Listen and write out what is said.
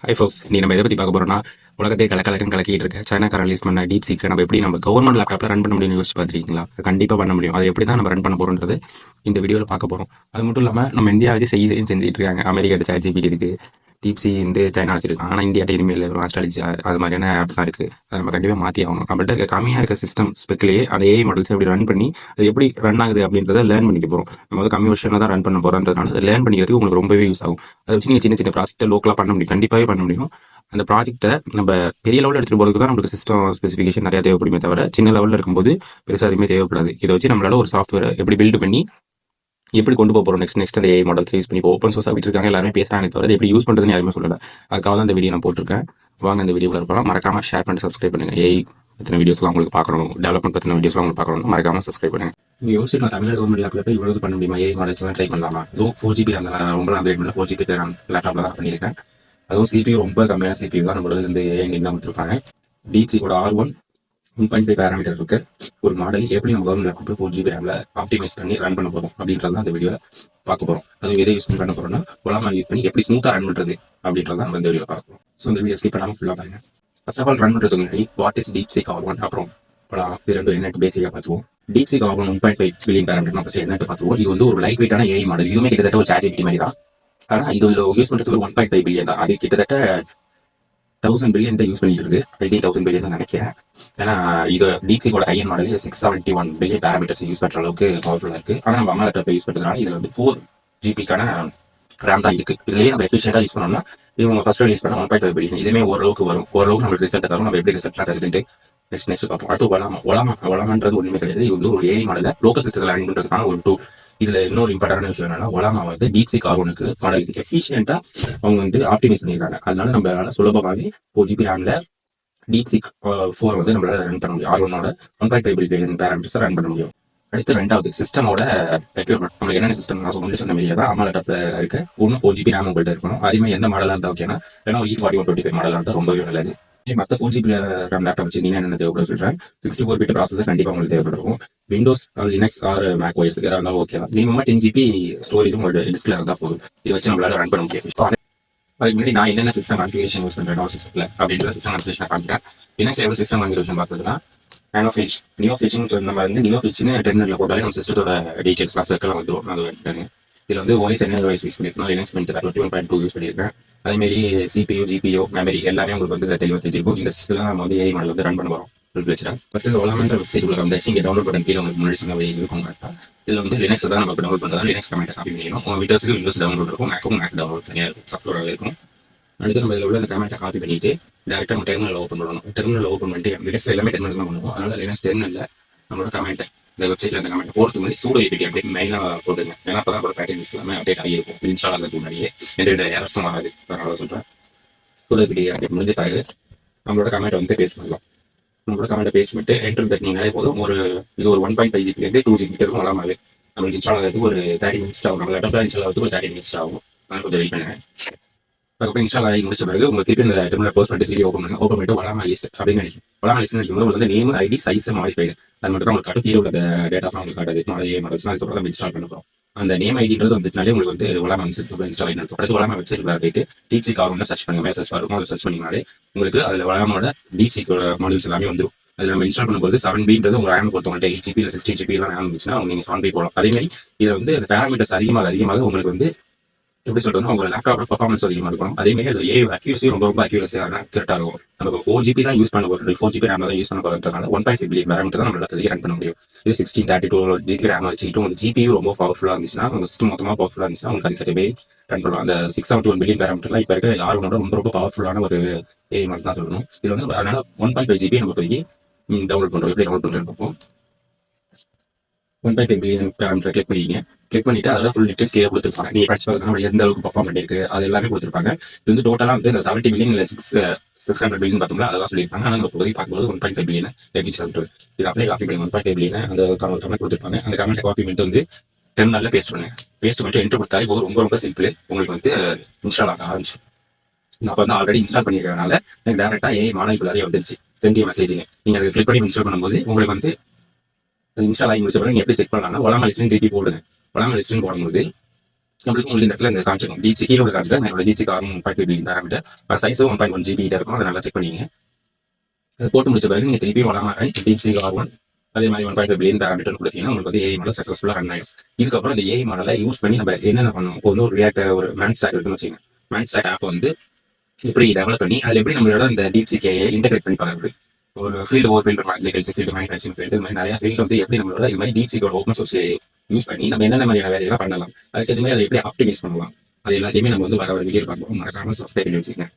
High ஃபோக்ஸ், நீ நம்ம எதை பற்றி பார்க்க போறோம்னா, உலகத்தையே கலக்கலக்கம் கலக்கிட்டு இருக்க சைனாக்கார ரிலீஸ் பண்ண டீப் சீக்கை நம்ம எப்படி நம்ம கவர்மெண்ட் லேப்டாப்ல ரன் பண்ண முடியும்னு யோசிச்சு பார்த்துருக்கீங்களா? அது கண்டிப்பாக பண்ண முடியும். அதை எப்படி தான் நம்ம ரன் பண்ண போறோன்றது இந்த வீடியோவில் பார்க்க போறோம். அது மட்டும் இல்லாமல் நம்ம இந்தியா வச்சு செஞ்சுட்டு இருக்காங்க. அமெரிக்கா ChatGPT இருக்கு, டீப் சி வந்து சைனா வச்சிருக்காங்க. ஆனால் இந்தியாட்ட எதுவுமே இல்லை, ஆஸ்ட்ராலஜி அது மாதிரியான ஆப் தான் இருக்கு. அதை நம்ம கண்டிப்பாக மாற்றி ஆகணும். நம்மள்ட்ட கம்மியாக இருக்க சிஸ்டம் ஸ்பெக்லேயே அந்த ஏஐ மாடல்ஸ் எப்படி ரன் பண்ணி அது எப்படி ரன் ஆகுது அப்படின்றத லேர்ன் பண்ணிக்க போகிறோம். நம்ம வந்து கம்மி வருஷனில் தான் ரன் பண்ண போகிறோன்றதுனால அதை லேர்ன் பண்ணிக்கிறதுக்கு உங்களுக்கு ரொம்பவே யூஸ் ஆகும். அதை வச்சு நீங்கள் சின்ன சின்ன ப்ராஜெக்ட்டை லோக்கலாக பண்ண முடியும், கண்டிப்பாகவே பண்ண முடியும். அந்த ப்ராஜெக்ட்டை நம்ம பெரிய லெவலில் எடுத்துகிட்டு போகிறதுக்கு தான் நம்மளுக்கு சிஸ்டம் ஸ்பெசிஃபிகேஷன் நிறையா தேவைப்படுமே தவிர, சின்ன லெவலில் இருக்கும்போது பெருசாக எதுவுமே தேவைப்படாது. இதை வச்சு நம்மளால ஒரு சாஃப்ட்வேர் எப்படி பில்டு பண்ணி எப்படி கொண்டு போகிறோம் நெக்ஸ்ட் அந்த ஏஐ மாடல்ஸ் யூஸ் பண்ணி ஓப்பன் சோர்ஸ் அப்படி இருக்காங்க, எல்லாருமே பேசுகிறாங்க தவிர எப்படி யூஸ் பண்ணுறதுன்னு யாருமே சொல்லலை. அதுக்காக தான் இந்த வீடியோ நான் போட்டிருக்கேன். வாங்க இந்த வீடியோவில் இருக்கலாம். மறக்காம ஷேர் பண்ணி சப்ஸ்கிரைப் பண்ணுங்க. ஏஐ பற்றின வீடியோஸ்லாம் உங்களுக்கு பார்க்கணும், டெவலப்மெண்ட் பற்றின வீடியோஸ்லாம் உங்களுக்கு பார்க்கணும், மறக்காம சப்ஸ்கிரைப் பண்ணுங்க. நீங்கள் யோசிச்சு தமிழ்நாடு கவர்மெண்ட் லேப்டாப் இவ்வளவு பண்ண முடியுமா? ஏஐ மாடல்ஸ்லாம் ட்ரை பண்ணலாமா? அதுவும் 4GB அந்த ரொம்ப அப்டேட் பண்ணல, 4GB லேப்டாப்ல தான் பண்ணியிருக்கேன். அதுவும் CPU ரொம்ப கம்மியான CPU தான் நம்மளோட இந்த ஏஐ தான் கொடுத்துருப்பாங்க. DeepSeek R1 1.5 பேராமீட்டர் இருக்கு. ஒரு மாடல் எப்படி நம்ம கவர்மெண்ட் லேப்டாப் 4GB ரேம்ல ஆப்டிமைஸ் பண்ணி ரன் பண்ண போறோம் அப்படின்றது தான் இந்த வீடியோவில் பார்க்க போறோம். அது எதை யூஸ் பண்ண போறோம்னா, ஒலாமா யூஸ் பண்ணி எப்படி ஸ்மூத்தாக ரன் பண்ணுறது அப்படின்றத நம்ம இந்த வீடியோவில் பார்க்குறோம். ஸோ இந்த வீடியோ ஸ்கிப் பண்ணாமல் ஃபுல்லாக பாருங்க. ஃபர்ஸ்ட் ஆஃப் ஆல் ரன் பண்ணுறதுக்கு முன்னாடி வாட் இஸ் DeepSeek R1 அப்புறம் இது ரெண்டு என்னட்டு பேசிக்காக பார்த்துவோம். DeepSeek R1 1.5 பில்லியன் பேராமீட்டர் நம்ம என்னட்டு பார்த்துவோம். இது வந்து ஒரு லைட் வெயிட்டான ஏஐ மாடல். இதுவுமே கிட்டத்தட்ட ஒரு ChatGPT மாதிரி தான். ஆனால் இது யூஸ் பண்ணுறதுக்கு 1.5 பில்லியன் தான். அது கிட்டத்தட்ட 1000 பில்லியன் தான் யூஸ் பண்ணிட்டு இருக்கு. 1000 பில்லியன் தான் நினைக்கிறேன். ஏன்னா இது DeepSeekோட high end model 671 billion parameters use பண்ற அளவுக்கு பவர்ஃபுல்லா இருக்கு. ஆனால் நம்ம அம்மா லேப்டாப் யூஸ் பண்றதுனால இதுல வந்து 4GBக்கான ரேம் தான் இருக்கு. இதுலயே நம்ம எஃபிஷியண்டா யூஸ் பண்ணோம்னா இவங்க ஃபர்ஸ்ட் ரிலீஸ் பண்ண 1.5 பில்லியன் இதுவுமே ஓரளவுக்கு வரும். ஓரளவுக்கு நம்மளுக்கு ரிசல்ட் தரும். நம்ம எப்படி ரிசல்ட்லாம் தருதுன்ட்டு நெக்ஸ்ட் பார்ப்போம். அடுத்து ஒலாமான்றது ஒண்ணுமே கிடையாது. இது வந்து ஒரு ஏஐ மாடல லோக்கல் சிஸ்டத்தில் ரன் பண்றதுக்கான ஒரு டூல். இதுல இன்னொரு இம்பார்ட்டன்டான விஷயம் என்னன்னா, ஒலாமா வந்து DeepSeek R1க்கு மாடலுக்கு எஃபிஷியன்ட்டா அவங்க வந்து ஆப்டிமைஸ் பண்ணிருக்காங்க. அதனால நம்மளால சுலபமாகவே 4GB ரேம்ல DeepSeek 4 வந்து நம்மளால ரன் பண்ண முடியும். R1ஓட 1.5 பில்லியன் பேராமீட்டர்ஸ் ரன் பண்ண முடியும். அடுத்து ரெண்டாவது சிஸ்டமோட ரெக்யூர்மெண்ட். நம்மளுக்கு என்னென்ன சிஸ்டம் நான் சொன்ன மாதிரியே தான் அம்மா லேப்டாப்ல இருக்கு. ஒன்றும் 4GB ரேம் உங்கள்கிட்ட இருக்கணும். அதே எந்த மாடலாக இருந்தால் ஓகேனா, ஏன்னா E4125 மாடலாக இருந்தால் ரொம்பவே நல்லது. மற்ற 4GB ரேம் லேப்டாப் வச்சிருந்தீங்கன்னா என்ன தேவைப்படும் சொல்றேன். 64 பிட் ப்ராசஸர் கண்டிப்பாக உங்களுக்கு தேவைப்படும். Windows Linux or Mac OS இருந்தாலும் ஓகே தான். மினிமமா 10GB ஸ்டோரேஜும் உங்களோட டிஸ்க்ல இருந்தால் போதும். இதை வச்சு நம்மளால ரன் பண்ண முடியும். அதுக்கு முன்னாடி நான் என்னென்ன சிஸ்டம் கான்ஃபிகரேஷன் யூஸ் பண்றேன் சிஸ்டத்துல அப்படின்ற சிஸ்டம் கான்ஃபிகரேஷன் காமிக்கிறேன். லினக்ஸ் எவ்வளவு சிஸ்டம் கான்ஃபிகரேஷன் பார்க்குறதுனா, நியோஃபிட்ச்னு நம்ம வந்து நியோஃபிட்ச்னு டெர்மினல்ல போட்டாலே நம்ம சிஸ்டத்தோட டீடைல்ஸ்லாம் சர்க்கிளாக வந்துடும். அது வந்துட்டாங்க. இதுல வந்து OS என்ன OS யூஸ் பண்ணிருக்கோம், லினக்ஸ் Mint 21.2 யூஸ் பண்ணியிருக்கேன். அதே மாதிரி CPU, GPU, மெமரி எல்லாமே உங்களுக்கு வந்து தெளிவாக தெரிஞ்சிருக்கும். இந்த சிஸ்டம் நம்ம வந்து ஏஐ மாடல் வந்து ரன் பண்ண போறோம். ஃபர்ஸ்ட் ஒலாமான்ற வெப்சைட் உள்ள வந்தாச்சு. இங்கே டவுன்லோட் பண்ண கீழே உங்களுக்கு முன்னாடி சொன்ன இருக்கும். கரெக்டாக இதில் வந்து லினக்ஸ் தான் நம்ம டவுன்லோட் பண்ணுறதா லினக்ஸ் கமெண்ட் காப்பி பண்ணிக்கணும். உங்கள் விண்டோஸ்க்கு விண்டோஸ் டவுன்லோட் இருக்கும், மேக் டவுன்லோட் தனியாக இருக்கும், சாஃப்ட்வேராக இருக்கும். அடுத்து நம்ம இதில் உள்ள அந்த கமெண்ட்டை காப்பி பண்ணிட்டு டேரெக்டாக நம்ம டெர்மினல் ஓப்பன் பண்ணணும். டெர்மினல் ஓப்பன் பண்ணிட்டு லினக்ஸ் எல்லாமே டெர்மினல் தான் பண்ணுவோம். அதனால லினக்ஸ் டெர்மினல் நம்மளோட கமெண்ட்டை இந்த வெப்சைட்ல அந்த கமெண்ட் போகிறதுக்கு முன்னாடி சூடோ ஏபிடி அப்டேட் மெயினாக போட்டுங்க. ஏன்னா அப்போ தான் பேக்கேஜஸ் எல்லாமே அப்டேட் ஆகியிருக்கும். இன்ஸ்டால் ஆகிறதுக்கு முன்னாடியே எந்த ஏரஸ்டும் ஆகாது. அதனால சொல்கிறேன். சூடோ ஏபிடி அப்டேட் முடிஞ்ச பிறகு நம்மளோட கமெண்ட்டை வந்து பேஸ்ட் பண்ணலாம். நம்மளோட கமெண்ட்டை பேஸ்ட் பண்ணிட்டு என்டர் தட்டினீங்களே போதும். இது ஒரு 1.5GB 2GB இருக்கும். வராமலே நம்மளுக்கு இன்ஸ்டால் ஆகிறதுக்கு ஒரு 30 மினிட்ஸ் ஆகும். நம்ம லேப்டாப்ல இன்ஸ்டால் ஆகிறதுக்கு ஒரு 30 மினிட்ஸ் ஆகும். நான் கொஞ்சம் வெயிட் பண்ணுங்க. அதுக்கப்புறம் இன்ஸ்டால் ஆகி முடிச்ச பிறகு உங்களுக்கு திருப்பி இந்த டெர்மினல் போஸ்ட் பண்ணிட்டு திருப்பி ஓப்பன் பண்ணுங்க. ஓப்பன் பண்ணிட்டு ஒலாமா லிஸ்ட் அப்படின்னு நினைக்கும். ஒலாமா லிஸ்ட் நினைக்கும் வந்து நேம், ஐடி, சைஸ் மாடிஃபை அது மட்டும் தான் உங்களுக்கு காட்டும். கீழே உள்ள டேட்டாஸ் உங்களுக்கு காட்டாது. ஏ மாடல்ஸ் அதுக்கப்புறம் நம்ம இன்ஸ்டால் பண்ண போகிறோம். அந்த நேம் ஐடின்றது வந்துட்டுனாலே உங்களுக்கு வந்து ஒலாமா இன்ஸ்டால் ஆகி நடக்கும். அடுத்து ஒலாமா வெப்சைட் போயிட்டு DeepSeek R1 சர்ச் பண்ணுங்க. சர்ச் வரும். அதை சர்ச் பண்ணிங்கனாலே உங்களுக்கு அதில் ஒலாமோட DeepSeek மாடல்ஸ் எல்லாமே வந்துடும். அதில் நம்ம இன்ஸ்டால் பண்ணும்போது 7Bன்றது உங்கள் ரேம் பொறுத்தவங்கள்ட்ட 8GB இல்லை 16GB எல்லாம் ரேம் இருந்துச்சுன்னா நீங்கள் 7B போகலாம். அதே மாதிரி இதில் வந்து அந்த பேராமீட்டர்ஸ் அதிகமாக உங்களுக்கு வந்து எப்படி சொல்றதுன்னா உங்க லேப்டாப் பர்ஃபார்மன்ஸ் அதிகமாக இருக்கணும். அதே மாதிரி அது அக்யூரசி ரொம்ப அக்யூரஸியாக கரெக்டாக இருக்கும். நம்ம 4GB தான் யூஸ் பண்ண போகிறோம். 4GB ரேம் தான் யூஸ் பண்ண போகிறதுனால 1.5 பில்லியன் பேராமீட்டர் தான் நம்மளால ரன் பண்ண முடியும். இது 1632GB ரேம் வச்சுக்கிட்டு உங்களுக்கு GPU ரொம்ப பவர்ஃபுல்லாக இருந்துச்சுன்னா, உங்க சிஸ்டம் மொத்தமாக பவர்ஃபுல்லாக இருந்துச்சுன்னா உங்களுக்கு அதுக்கே ரன் பண்ணலாம். அந்த 671 பில்லியன் பேராமீட்டர்லாம் இப்போ இருக்க யாரோட ரொம்ப பவர்ஃபுல்லான ஒரு ஏஐ மாதிரி தான் சொல்லணும். இது வந்து அதனால 1.5GB நம்ம போய் டவுன்லோட் பண்ணுறோம். எப்படி டவுன்லோட் பண்ணுறேன்னு பார்ப்போம். 1.5 பில்லியன் பேராமீட்டர் கிளிக் பண்ணிட்டு அதோட ஃபுல் டீடைல்ஸ் கீழே கொடுத்துருப்பாங்க. நீங்க படிச்சு பார்க்கணும் எந்த அளவுக்கு பர்ஃபார்ம் பண்ணிருக்கு அது எல்லாமே கொடுத்துருப்பாங்க. இது வந்து டோட்டலா வந்து இந்த 70 பில்லியன் இல்லை 600 பில்லியன் பார்த்தோம்னா அதான் சொல்லியிருப்பாங்க. ஆனால் நம்ம போய் பார்க்கும்போது 1.5 பில்லியன் சொல்றது இது அப்படியே காப்பி பண்ணி 1.5 பில்லியன் அந்த கமெண்ட் கொடுத்துருப்பாங்க. அந்த கமெண்ட் காப்பி பண்ணிட்டு வந்து டெர்மினல்ல பேஸ்ட் பண்ணுங்க. பேஸ்ட் பண்ணிட்டு என்டர் கொடுத்தாலே ரொம்ப சிம்பிள். உங்களுக்கு வந்து இன்ஸ்டால் ஆக ஆரம்பிச்சு. நான் வந்து ஆல்ரெடி இன்ஸ்டால் பண்ணிருக்கிறதுனால எனக்கு டேரக்டா ஏஐ மாடலுக்குள்ளாரே வந்துருச்சு. சென்ட் மெசேஜிங்க நீங்க அதை கிளிக் பண்ணி இன்ஸ்டால் பண்ணும்போது உங்களுக்கு வந்து இன்ஸ்டால் ஆகி முடிச்ச பிறகு நீங்க எப்படி செக் பண்ணலாம்னா ஒலாமா லிஸ்ட்னு திருப்பி போடுங்க. ஒலாமா லிஸ்ட்னு போடும்போது நம்மளுக்கு உங்களுக்கு இந்த இடத்துல இந்த காமிச்சிடும் டிசி கீழே உள்ள காமிச்சிட்டு என்னோட டிசி காரும் 1.5 பில்லியன் பேராமீட்டர் சைஸ் 1.1 GB இருக்கும். அதை நல்லா செக் பண்ணிங்க. அது போட்டு முடிச்ச பிறகு நீங்கள் திருப்பி வளமா டிசி கார் அதே மாதிரி 1.5 பில்லியன் பேராமீட்டர் கொடுத்தீங்கன்னா உங்களுக்கு வந்து ஏஐ மாடல் சக்ஸஸ்ஃபுல்லாக ரன் ஆகும். இதுக்கப்புறம் இந்த ஏஐ மாடலை யூஸ் பண்ணி நம்ம என்னென்ன பண்ணணும். இப்போ வந்து ஒரு ரியாக்ட் ஒரு மேன் ஸ்டாக் இருக்குன்னு வச்சுக்கோங்க. மேன் ஸ்டாக் ஆப் வந்து எப்படி டெவலப் பண்ணி அதில் எப்படி நம்மளோட இந்த டிப்சிகே இன்டெகிரேட் பண்ணி பார்க்குறது. ஒரு field over field agriculture field manufacturing field இந்த மாதிரி நிறைய ஃபீல்டு வந்து எப்படி நம்மளோட இது மாதிரி டிப்சிகோட ஓப்பன் சோர்ஸ் யூஸ் பண்ணி நம்ம என்னென்ன மாதிரியான வேலையெல்லாம் பண்ணலாம். அதுக்கு எதுவுமே அதை எப்படி ஆப்டிமைஸ் பண்ணலாம். அது எல்லாத்தையுமே நம்ம வந்து வர வீடியோ பார்ப்போம். மறக்காம சப்ஸ்கிரைப் பண்ணி வச்சுக்கோங்க.